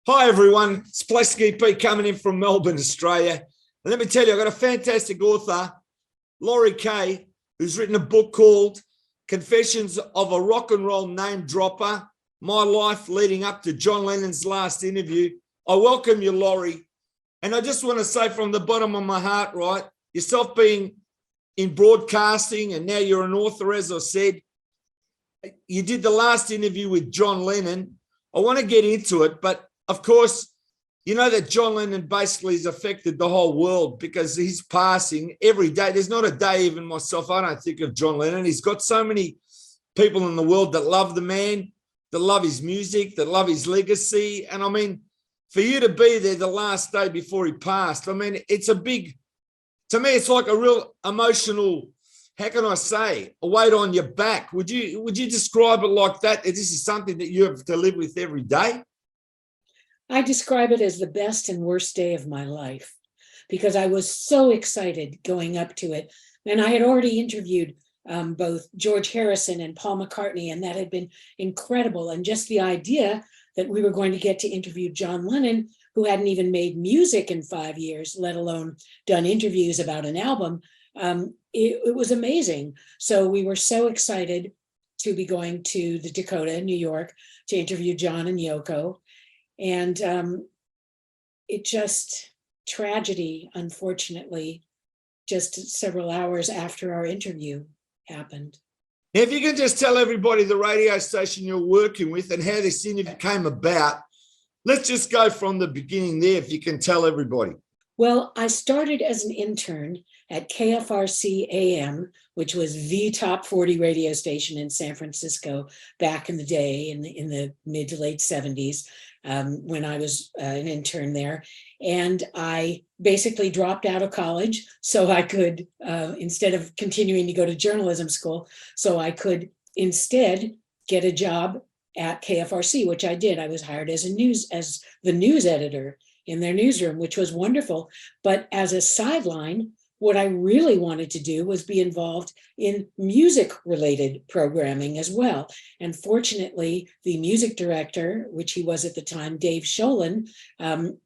Hi, everyone. It's Plastic EP coming in from Melbourne, Australia. And let me tell you, I've got a fantastic author, Laurie, Kaye, who's written a book called Confessions of a Rock and Roll Name Dropper, My Life Leading Up to John Lennon's Last Interview. I welcome you, Laurie. And I just want to say from the bottom of my heart, right, yourself being in broadcasting and now you're an author, as I said, you did the last interview with John Lennon. I want to get into it, but of course, you know that John Lennon basically has affected the whole world because he's passing every day. There's not a day, even myself, I don't think of John Lennon. He's got so many people in the world that love the man, that love his music, that love his legacy. And I mean, for you to be there the last day before he passed, I mean, it's a big, to me, it's like a real emotional, how can I say, a weight on your back. Would you describe it like that? This is something that you have to live with every day? I describe it as the best and worst day of my life because I was so excited going up to it. And I had already interviewed both George Harrison and Paul McCartney, and that had been incredible. And just the idea that we were going to get to interview John Lennon, who hadn't even made music in 5 years, let alone done interviews about an album, it was amazing. So we were so excited to be going to the Dakota, New York, to interview John and Yoko. And it just, tragedy, unfortunately, just several hours after our interview happened. Now, if you can just tell everybody the radio station you're working with and how this interview came about, let's just go from the beginning there, if you can tell everybody. Well, I started as an intern at KFRC AM, which was the top 40 radio station in San Francisco back in the day, in the mid to late 70s, when I was an intern there. And I basically dropped out of college so I could, instead of continuing to go to journalism school, so I could instead get a job at KFRC, which I did. I was hired as the news editor in their newsroom, which was wonderful. But as a sideline, what I really wanted to do was be involved in music-related programming as well. And fortunately, the music director, which he was at the time, Dave Sholin,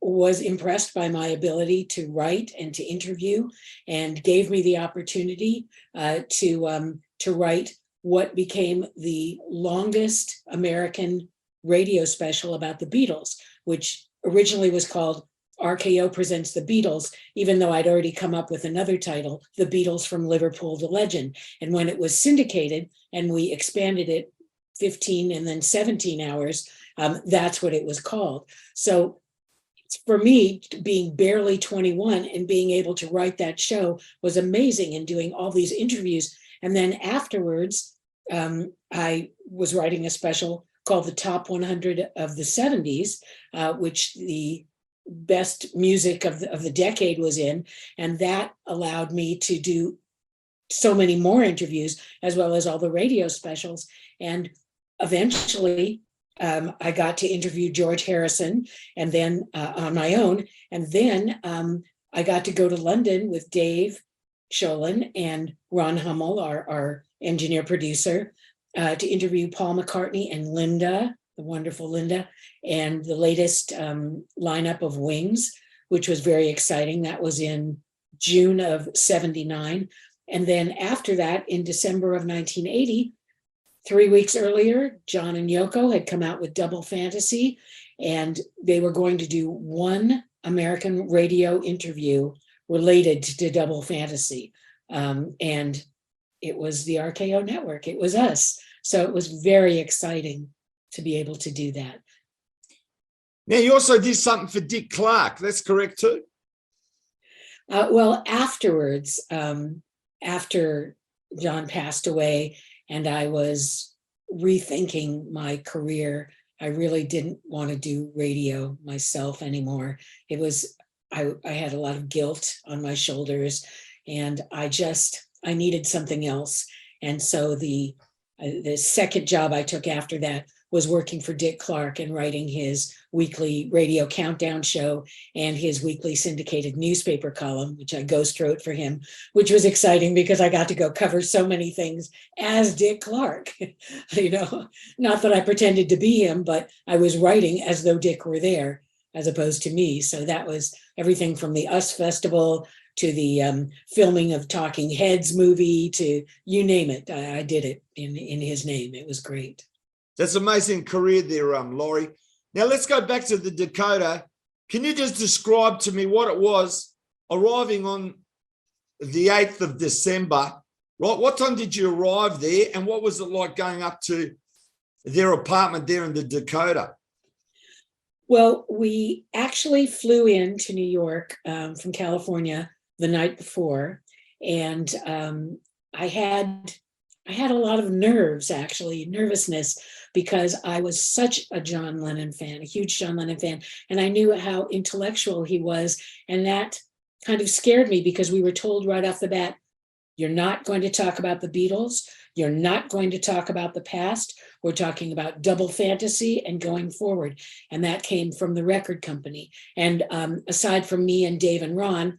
was impressed by my ability to write and to interview, and gave me the opportunity to write what became the longest American radio special about the Beatles, which originally was called RKO Presents the Beatles, even though I'd already come up with another title, The Beatles from Liverpool to Legend. And when it was syndicated and we expanded it 15 and then 17 hours, that's what it was called. So for me, being barely 21 and being able to write that show was amazing, and doing all these interviews. And then afterwards, I was writing a special called The Top 100 of the 70s, which the best music of the decade was in, and that allowed me to do so many more interviews as well as all the radio specials. And eventually I got to interview George Harrison, and then on my own, and then I got to go to London with Dave Sholin and Ron Hummel, our engineer producer, to interview Paul McCartney and Linda, the wonderful Linda, and the latest lineup of Wings, which was very exciting. That was in June of '79. And then after that, in December of 1980, 3 weeks earlier, John and Yoko had come out with Double Fantasy, and they were going to do one American radio interview related to Double Fantasy. And it was the RKO network. It was us. So it was very exciting to be able to do that. Now, you also did something for Dick Clark. That's correct too? Well, afterwards, after John passed away and I was rethinking my career, I really didn't want to do radio myself anymore. It was, I had a lot of guilt on my shoulders, and I needed something else. And so the second job I took after that was working for Dick Clark and writing his weekly radio countdown show and his weekly syndicated newspaper column, which I ghost wrote for him, which was exciting because I got to go cover so many things as Dick Clark. You know, not that I pretended to be him, but I was writing as though Dick were there. as opposed to me. So that was everything from the US Festival to the filming of Talking Heads movie to you name it. I did it in his name. It was great. That's an amazing career there, Laurie. Now let's go back to the Dakota. Can you just describe to me what it was arriving on the 8th of December? Right, what time did you arrive there, and what was it like going up to their apartment there in the Dakota? Well, we actually flew in to New York from California the night before, and I had a lot of nervousness, because I was such a John Lennon fan, a huge John Lennon fan, and I knew how intellectual he was, and that kind of scared me because we were told right off the bat, you're not going to talk about the Beatles. You're not going to talk about the past. We're talking about double fantasy and going forward. And that came from the record company. And aside from me and Dave and Ron,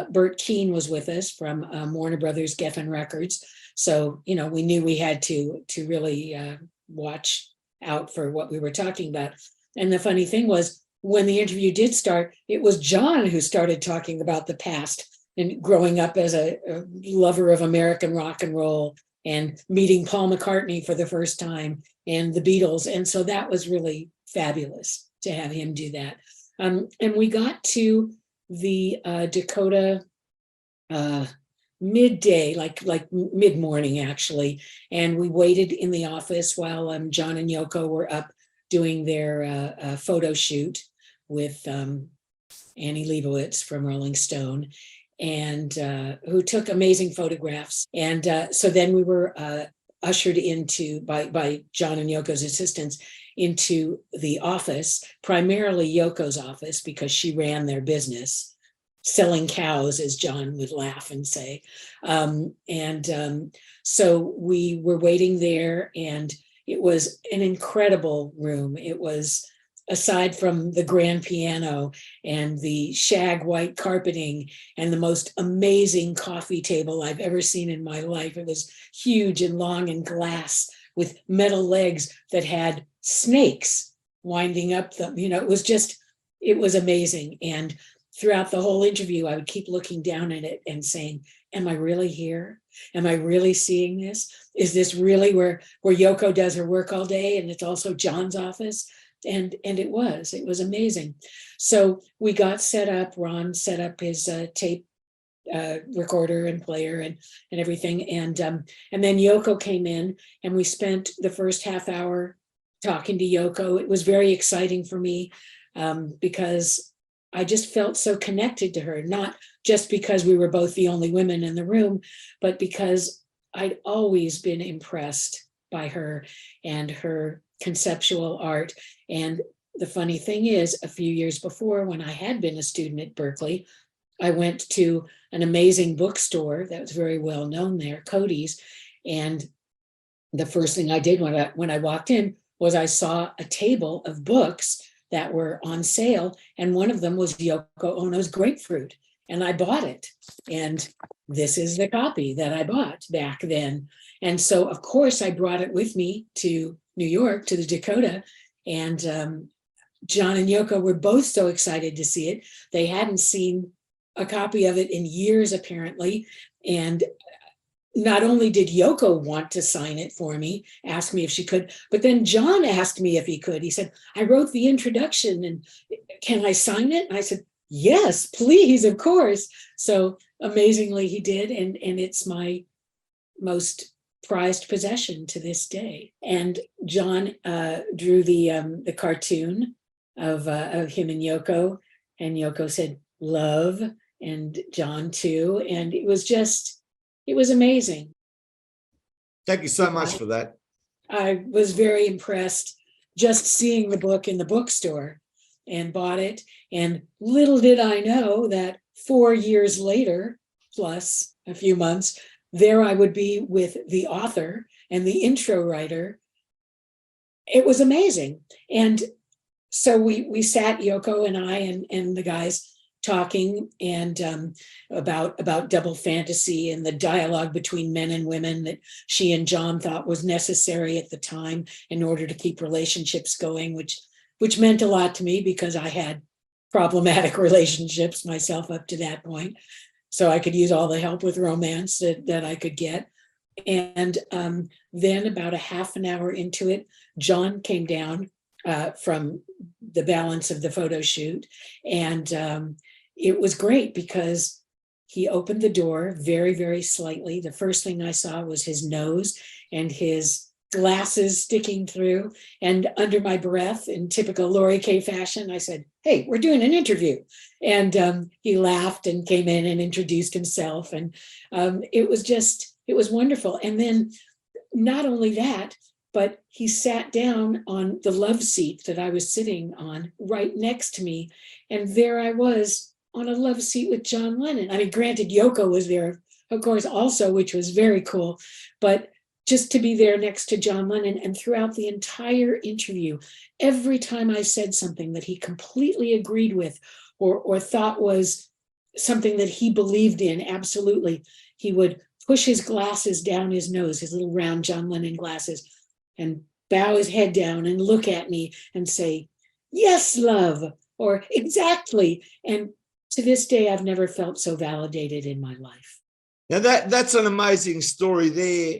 Bert Keane was with us from Warner Brothers Geffen Records. So, we knew we had to really watch out for what we were talking about. And the funny thing was, when the interview did start, it was John who started talking about the past and growing up as a lover of American rock and roll and meeting Paul McCartney for the first time and the Beatles. And so that was really fabulous to have him do that. And we got to the Dakota midday, like mid-morning actually. And we waited in the office while John and Yoko were up doing their photo shoot with Annie Leibovitz from Rolling Stone, and who took amazing photographs. And so then we were ushered into, by John and Yoko's assistants, into the office, primarily Yoko's office, because she ran their business, selling cows, as John would laugh and say. So we were waiting there, and it was an incredible room. It was, aside from the grand piano and the shag white carpeting and the most amazing coffee table I've ever seen in my life. It was huge and long and glass with metal legs that had snakes winding up them. It was amazing. And throughout the whole interview, I would keep looking down at it and saying, am I really here? Am I really seeing this? Is this really where Yoko does her work all day? And it's also John's office? And it was amazing. So we got set up. Ron set up his tape recorder and player and everything. And then Yoko came in, and we spent the first half hour talking to Yoko. It was very exciting for me because I just felt so connected to her, not just because we were both the only women in the room, but because I'd always been impressed by her and her conceptual art. And the funny thing is, a few years before, when I had been a student at Berkeley, I went to an amazing bookstore that was very well known there, Cody's. And the first thing I did when I walked in was I saw a table of books that were on sale. And one of them was Yoko Ono's Grapefruit. And I bought it. And this is the copy that I bought back then. And so, of course, I brought it with me to New York, to the Dakota. And John and Yoko were both so excited to see it. They hadn't seen a copy of it in years, apparently. And not only did Yoko want to sign it for me, ask me if she could, but then John asked me if he could. He said, I wrote the introduction, and can I sign it? And I said, yes, please, of course. So amazingly, he did. And it's my most prized possession to this day. And John drew the cartoon of him and Yoko said love, and John too. And it was amazing. Thank you so much for that. I was very impressed just seeing the book in the bookstore, and bought it. And little did I know that 4 years later, plus a few months, there I would be with the author and the intro writer. It was amazing. And so we sat, Yoko and I and the guys, talking and about double fantasy and the dialogue between men and women that she and John thought was necessary at the time in order to keep relationships going, which meant a lot to me because I had problematic relationships myself up to that point. So I could use all the help with romance that I could get. And then about a half an hour into it, John came down from the balance of the photo shoot. And it was great because he opened the door very, very slightly. The first thing I saw was his nose and his glasses sticking through. And under my breath, in typical Laurie Kaye fashion, I said, "Hey, we're doing an interview." And he laughed and came in and introduced himself. And it was wonderful. And then not only that, but he sat down on the love seat that I was sitting on right next to me. And there I was on a love seat with John Lennon. I mean, granted, Yoko was there, of course, also, which was very cool. But just to be there next to John Lennon, and throughout the entire interview, every time I said something that he completely agreed with or thought was something that he believed in, absolutely, he would push his glasses down his nose, his little round John Lennon glasses, and bow his head down and look at me and say, "Yes, love," or "Exactly." And to this day, I've never felt so validated in my life. Now that's an amazing story there.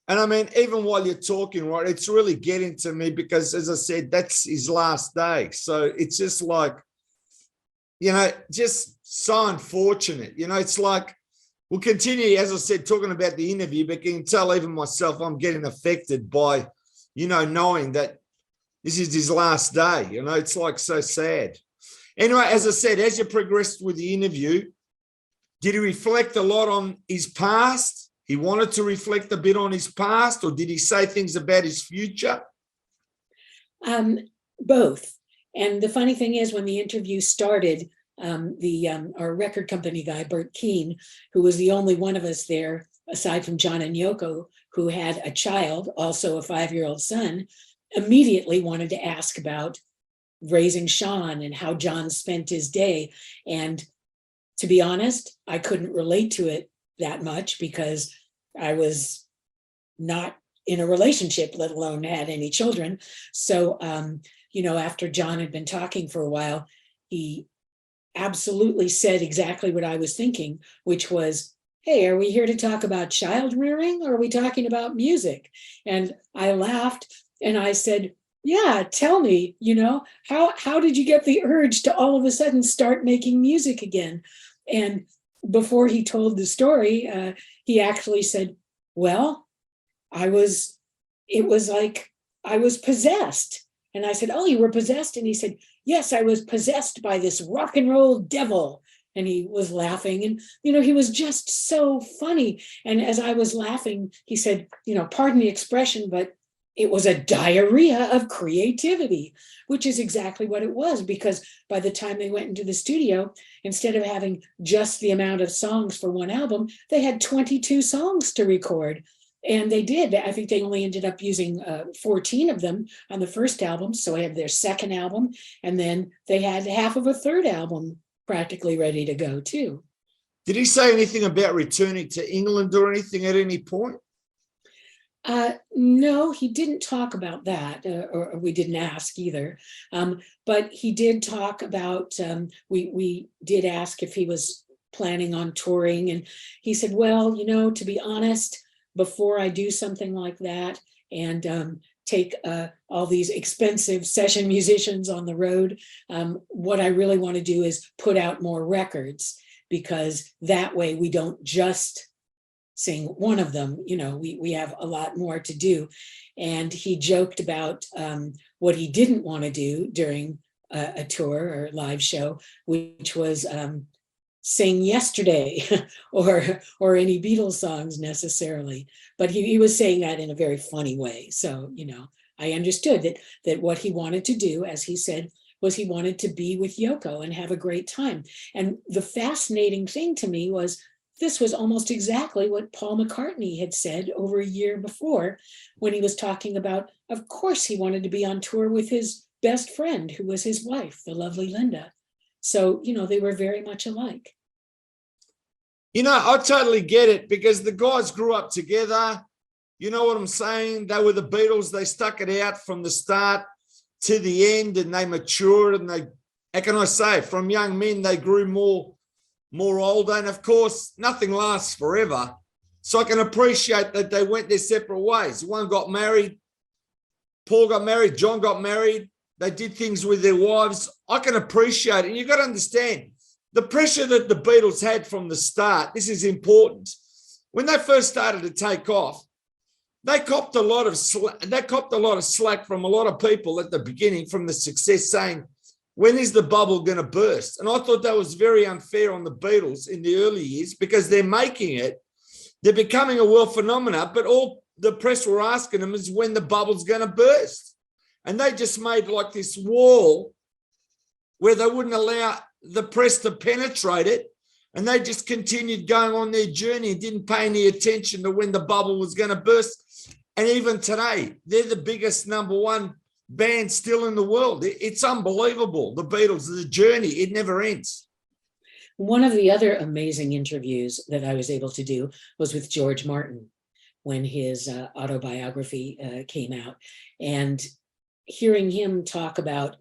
And I mean, even while you're talking, right, it's really getting to me because, as I said, that's his last day. So it's just like, just so unfortunate. It's like, we'll continue, as I said, talking about the interview, but you can tell even myself I'm getting affected by, knowing that this is his last day. It's like so sad. Anyway, as I said, as you progressed with the interview, did he reflect a lot on his past? He wanted to reflect a bit on his past, or did he say things about his future? Both. And the funny thing is, when the interview started, our record company guy, Bert Keane, who was the only one of us there, aside from John and Yoko, who had a child, also a 5-year-old son, immediately wanted to ask about raising Sean and how John spent his day. And to be honest, I couldn't relate to it that much because I was not in a relationship, let alone had any children. So, after John had been talking for a while, he absolutely said exactly what I was thinking, which was, "Hey, are we here to talk about child rearing, or are we talking about music?" And I laughed and I said, "Yeah, tell me, how did you get the urge to all of a sudden start making music again?" And before he told the story, he actually said, "Well, it was like I was possessed." And I said, "Oh, you were possessed?" And he said, "Yes, I was possessed by this rock and roll devil." And he was laughing, and, he was just so funny. And as I was laughing, he said, "Pardon the expression, but it was a diarrhea of creativity," which is exactly what it was, because by the time they went into the studio, instead of having just the amount of songs for one album, they had 22 songs to record. And they did. I think they only ended up using 14 of them on the first album. So I have their second album. And then they had half of a third album practically ready to go too. Did he say anything about returning to England or anything at any point? No, he didn't talk about that, or we didn't ask either. But he did talk about, we did ask if he was planning on touring. And he said, "Well, to be honest, before I do something like that and take all these expensive session musicians on the road, what I really want to do is put out more records, because that way we don't just sing one of them, we have a lot more to do." And he joked about what he didn't want to do during a tour or live show, which was sing Yesterday or any Beatles songs necessarily. But he was saying that in a very funny way. So, I understood that what he wanted to do, as he said, was he wanted to be with Yoko and have a great time. And the fascinating thing to me was, this was almost exactly what Paul McCartney had said over a year before, when he was talking about, of course, he wanted to be on tour with his best friend, who was his wife, the lovely Linda. So, they were very much alike. I totally get it, because the guys grew up together. You know what I'm saying? They were the Beatles. They stuck it out from the start to the end, and they matured, and how can I say, from young men, they grew more older. And of course, nothing lasts forever. So I can appreciate that they went their separate ways. One got married, Paul got married, John got married. They did things with their wives. I can appreciate it. And you've got to understand the pressure that the Beatles had from the start. This is important. When they first started to take off, they copped a lot of slack from a lot of people at the beginning from the success, saying, when is the bubble going to burst? And I thought that was very unfair on the Beatles in the early years, because they're making it. They're becoming a world phenomenon, but all the press were asking them is when the bubble's going to burst. And they just made like this wall where they wouldn't allow the press to penetrate it. And they just continued going on their journey and didn't pay any attention to when the bubble was going to burst. And even today, they're the biggest #1 band still in the world. It's unbelievable. The Beatles, the journey, it never ends. One of the other amazing interviews that I was able to do was with George Martin when his autobiography came out, and hearing him talk about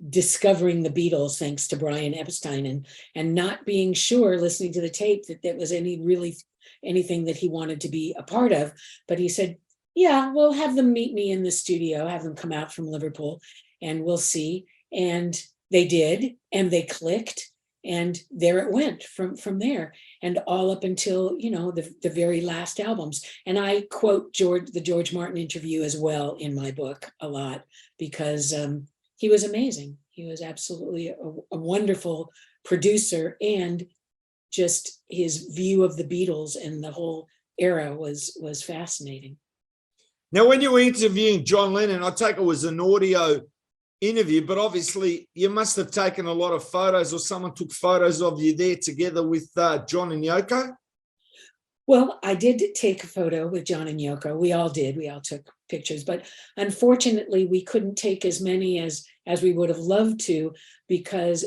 discovering the Beatles thanks to Brian Epstein, and not being sure, listening to the tape, that there was anything that he wanted to be a part of. But he said, yeah, we'll have them meet me in the studio, have them come out from Liverpool, and we'll see. And they did, and they clicked, and there it went from there, and all up until, the very last albums. And I quote the George Martin interview as well in my book a lot, because he was amazing. He was absolutely a wonderful producer, and just his view of the Beatles and the whole era was fascinating. Now, when you were interviewing John Lennon, I take it was an audio interview, but obviously you must have taken a lot of photos, or someone took photos of you there together with John and Yoko? Well, I did take a photo with John and Yoko. We all did. We all took pictures, but unfortunately we couldn't take as many as we would have loved to, because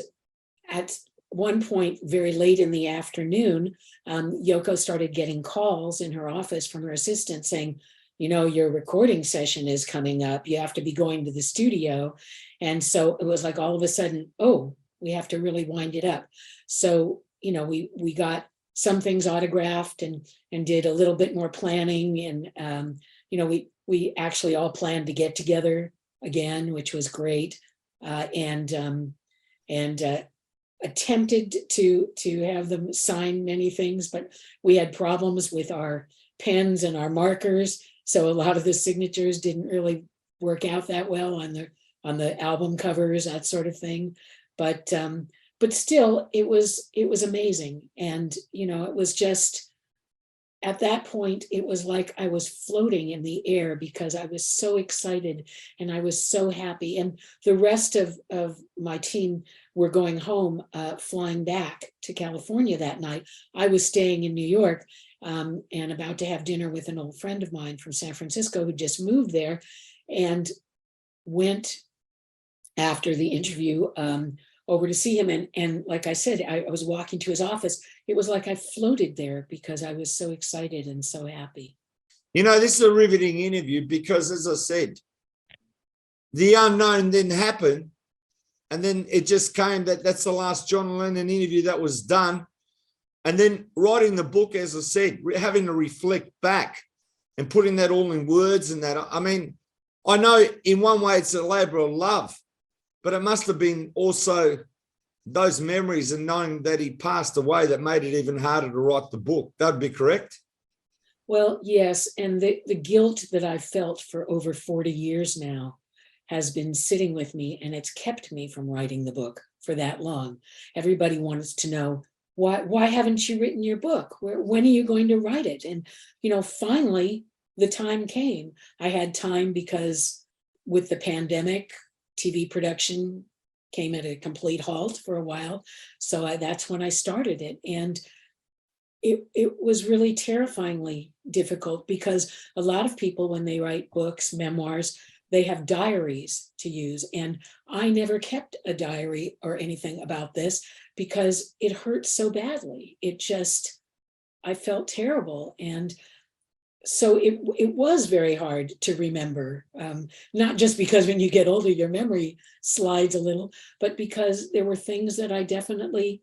at one point, very late in the afternoon, Yoko started getting calls in her office from her assistant saying, your recording session is coming up. You have to be going to the studio. And so it was like all of a sudden, oh, we have to really wind it up. So, we got some things autographed and did a little bit more planning. And, we actually all planned to get together again, which was great. And attempted to have them sign many things, but we had problems with our pens and our markers. So a lot of the signatures didn't really work out that well on the album covers, that sort of thing. But still, it was amazing. And, it was just, at that point, it was like I was floating in the air, because I was so excited and I was so happy. And the rest of my team were going home, flying back to California that night. I was staying in New York, and about to have dinner with an old friend of mine from San Francisco who just moved there, and went after the interview over to see him. And like I said, I was walking to his office. It was like I floated there, because I was so excited and so happy. This is a riveting interview, because, as I said, the unknown didn't happen. And then it just came that's the last John Lennon interview that was done. And then writing the book, as I said, having to reflect back and putting that all in words and that. I mean, I know in one way it's a labor of love, but it must have been also those memories and knowing that he passed away that made it even harder to write the book. That'd be correct? Well, yes. And the guilt that I've felt for over 40 years now has been sitting with me, and it's kept me from writing the book for that long. Everybody wants to know, why haven't you written your book? When are you going to write it? And, finally, the time came. I had time because with the pandemic, TV production came at a complete halt for a while. So that's when I started it. And it was really terrifyingly difficult, because a lot of people, when they write books, memoirs, they have diaries to use. And I never kept a diary or anything about this, because it hurt so badly. I felt terrible. And so it was very hard to remember, not just because when you get older, your memory slides a little, but because there were things that I definitely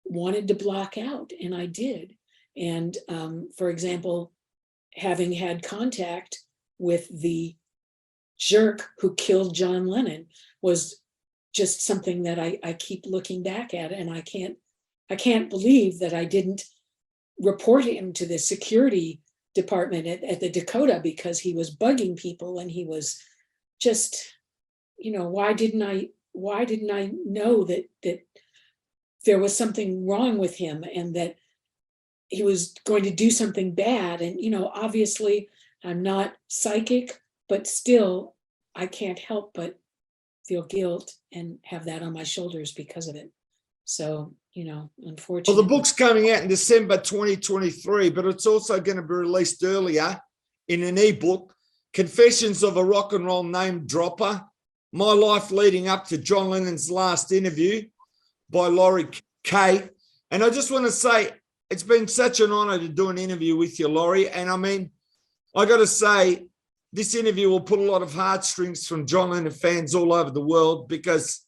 wanted to block out, and I did. And for example, having had contact with the jerk who killed John Lennon was just something that I keep looking back at, and I can't believe that I didn't report him to the security department at the Dakota, because he was bugging people and he was just, why didn't I know that there was something wrong with him and that he was going to do something bad? And obviously I'm not psychic, but still I can't help but feel guilt and have that on my shoulders because of it. So, Well, unfortunately. the book's coming out in December 2023, but it's also going to be released earlier in an ebook, Confessions of a Rock and Roll Name Dropper, My Life Leading Up to John Lennon's Last Interview by Laurie, Kaye. And I just want to say, it's been such an honor to do an interview with you, Laurie. And I mean, I got to say, this interview will put a lot of heartstrings from John Lennon fans all over the world, because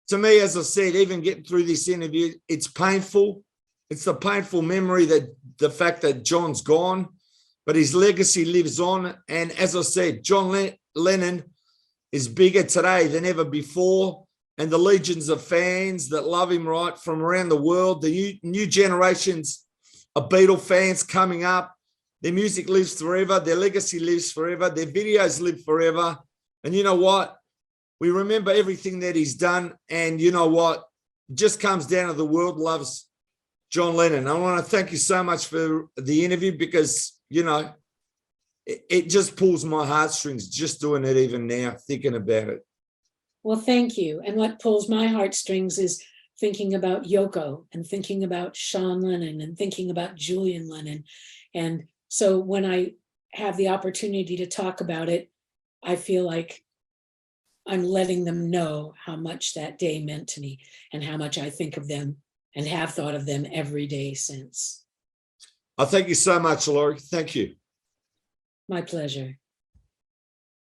to me, as I said, even getting through this interview, it's painful. It's the painful memory that the fact that John's gone, but his legacy lives on. And as I said, John Lennon is bigger today than ever before. And the legions of fans that love him right from around the world, the new generations of Beatle fans coming up, their music lives forever. Their legacy lives forever. Their videos live forever. And you know what? We remember everything that he's done. And you know what? It just comes down to the world loves John Lennon. I want to thank you so much for the interview, because, it just pulls my heartstrings just doing it even now, thinking about it. Well, thank you. And what pulls my heartstrings is thinking about Yoko and thinking about Sean Lennon and thinking about Julian Lennon. And so when I have the opportunity to talk about it, I feel like I'm letting them know how much that day meant to me and how much I think of them and have thought of them every day since. I thank you so much, Laurie. Thank you. My pleasure.